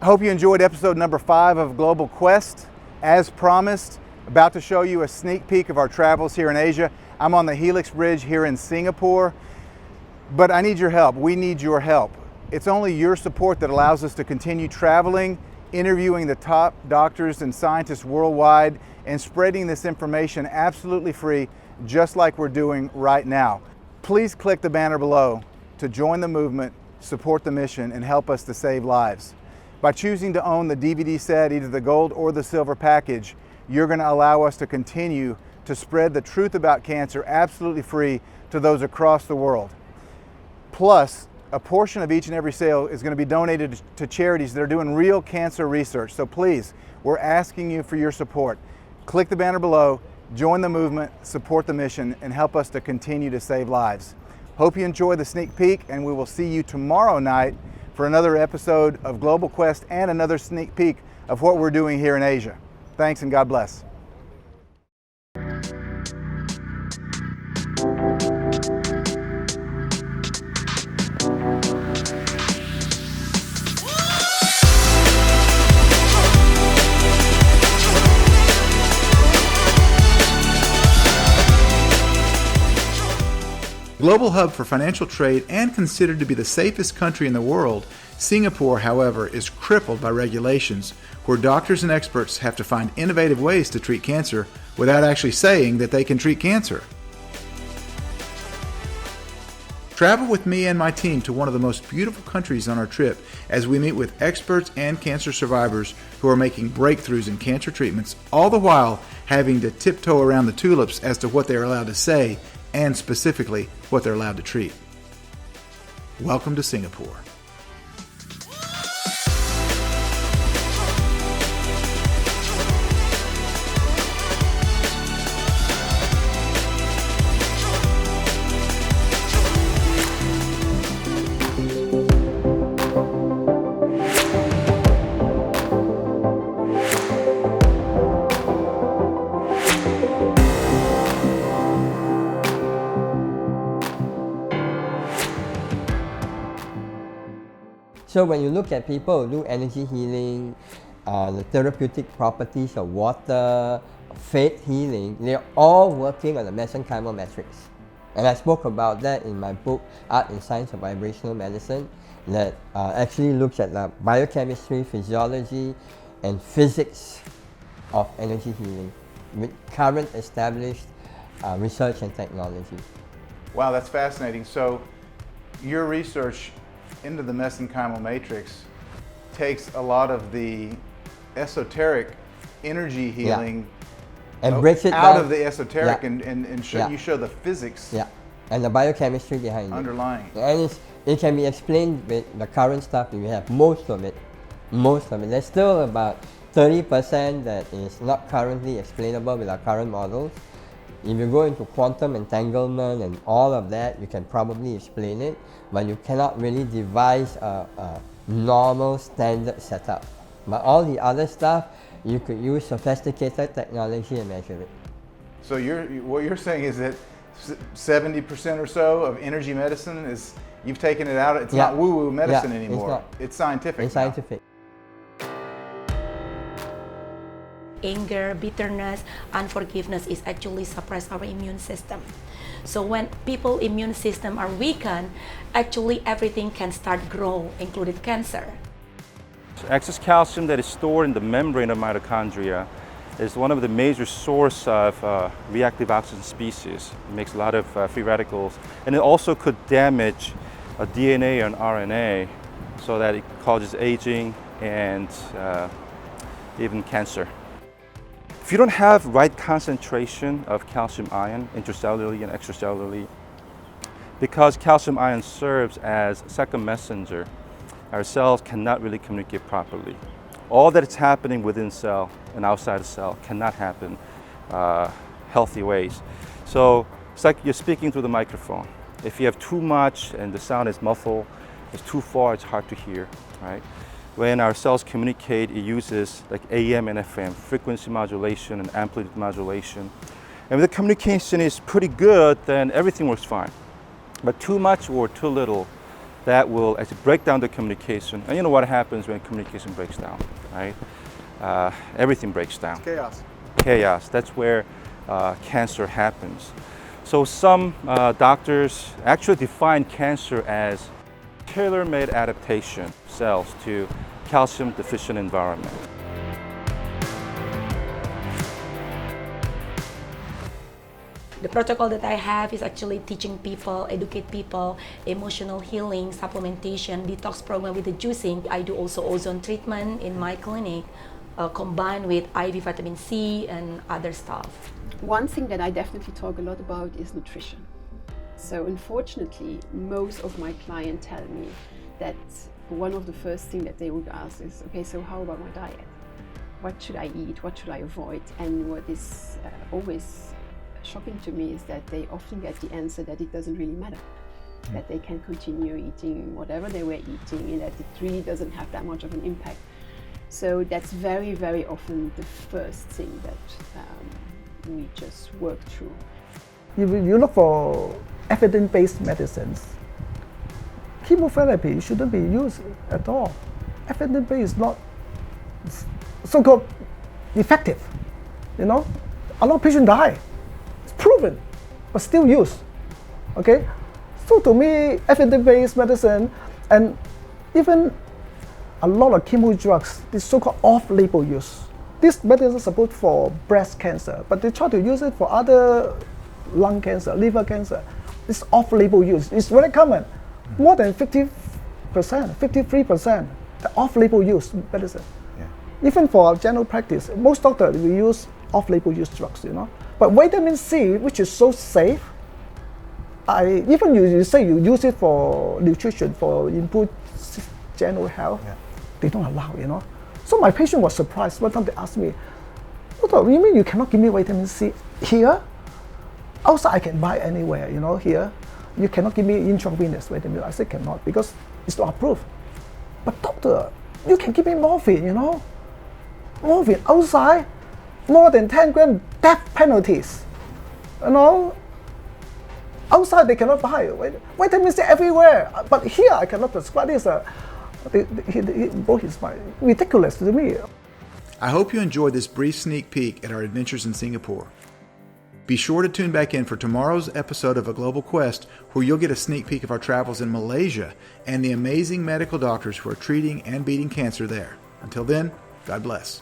I hope you enjoyed episode number 5 of Global Quest. As promised, about to show you a sneak peek of our travels here in Asia. I'm on the Helix Bridge here in Singapore, but I need your help. We need your help. It's only your support that allows us to continue traveling, interviewing the top doctors and scientists worldwide, and spreading this information absolutely free, just like we're doing right now. Please click the banner below to join the movement, support the mission, and help us to save lives. By choosing to own the DVD set, either the gold or the silver package, you're going to allow us to continue to spread the truth about cancer absolutely free to those across the world. Plus, a portion of each and every sale is going to be donated to charities that are doing real cancer research. So please, we're asking you for your support. Click the banner below, join the movement, support the mission, and help us to continue to save lives. Hope you enjoy the sneak peek, and we will see you tomorrow night for another episode of Global Quest and another sneak peek of what we're doing here in Asia. Thanks and God bless. Global hub for financial trade and considered to be the safest country in the world, Singapore, however, is crippled by regulations where doctors and experts have to find innovative ways to treat cancer without actually saying that they can treat cancer. Travel with me and my team to one of the most beautiful countries on our trip as we meet with experts and cancer survivors who are making breakthroughs in cancer treatments, all the while having to tiptoe around the tulips as to what they are allowed to say and specifically what they're allowed to treat. Welcome to Singapore. So when you look at people who do energy healing, the therapeutic properties of water, faith healing, they're all working on the mesenchymal matrix. And I spoke about that in my book, Art and Science of Vibrational Medicine, that actually looks at the biochemistry, physiology, and physics of energy healing with current established research and technology. Wow, that's fascinating. So your research into the mesenchymal matrix takes a lot of the esoteric energy healing and breaks it out down of the esoteric and Yeah. You show the physics and the biochemistry behind underlying. it. And it can be explained with the current stuff that we have, most of it. There's still about 30% that is not currently explainable with our current models. If you go into quantum entanglement and all of that, you can probably explain it, but you cannot really devise a normal standard setup. But all the other stuff, you could use sophisticated technology and measure it. So what you're saying is that 70% or so of energy medicine is, you've taken it out, it's not woo-woo medicine anymore. It's scientific. It's scientific. Anger, bitterness, unforgiveness is actually suppress our immune system. So when people's immune system are weakened, actually everything can start grow, including cancer. Excess calcium that is stored in the membrane of mitochondria is one of the major source of reactive oxygen species. It makes a lot of free radicals, and it also could damage a DNA and RNA so that it causes aging and even cancer. If you don't have right concentration of calcium ion intracellularly and extracellularly, because calcium ion serves as second messenger, our cells cannot really communicate properly. All that is happening within cell and outside the cell cannot happen healthy ways. So it's like you're speaking through the microphone. If you have too much and the sound is muffled, it's too far, it's hard to hear, right? When our cells communicate, it uses like AM and FM, frequency modulation and amplitude modulation. And if the communication is pretty good, then everything works fine. But too much or too little, that will actually break down the communication. And you know what happens when communication breaks down, right? Everything breaks down. Chaos. Chaos. That's where cancer happens. So some doctors actually define cancer as tailor-made adaptation cells to calcium deficient environment. The protocol that I have is actually teaching people, educate people, emotional healing, supplementation, detox program with the juicing. I do also ozone treatment in my clinic, combined with IV vitamin C and other stuff. One thing that I definitely talk a lot about is nutrition. So unfortunately, most of my clients tell me that one of the first things that they would ask is, okay, so how about my diet? What should I eat? What should I avoid? And what is always shocking to me is that they often get the answer that it doesn't really matter, that they can continue eating whatever they were eating and that it really doesn't have that much of an impact. So that's very, very often the first thing that we just work through. If you look for evidence-based medicines, chemotherapy shouldn't be used at all. Evidence-based is not so-called effective. You know, a lot of patients die. It's proven, but still used. Okay, so to me, evidence-based medicine and even a lot of chemo drugs, this so-called off-label use. This medicine is supposed for breast cancer, but they try to use it for other lung cancer, liver cancer. It's off-label use. It's very common. More than 50%, 53%, the off-label use medicine. Yeah. Even for our general practice, most doctors will use off-label use drugs, you know. But vitamin C, which is so safe, even you say you use it for nutrition, for improve general health, yeah, they don't allow, you know. So my patient was surprised. One time they asked me, "Doctor, you mean you cannot give me vitamin C here? Outside I can buy anywhere, you know, here. You cannot give me intravenous vitamin." I said, "Cannot, because it's not approved." "But doctor, you can give me morphine, you know. Morphine outside, more than 10 grams, death penalties. You know, outside they cannot buy vitamin C everywhere, but here I cannot prescribe this." Both is ridiculous to me. I hope you enjoyed this brief sneak peek at our adventures in Singapore. Be sure to tune back in for tomorrow's episode of A Global Quest, where you'll get a sneak peek of our travels in Malaysia and the amazing medical doctors who are treating and beating cancer there. Until then, God bless.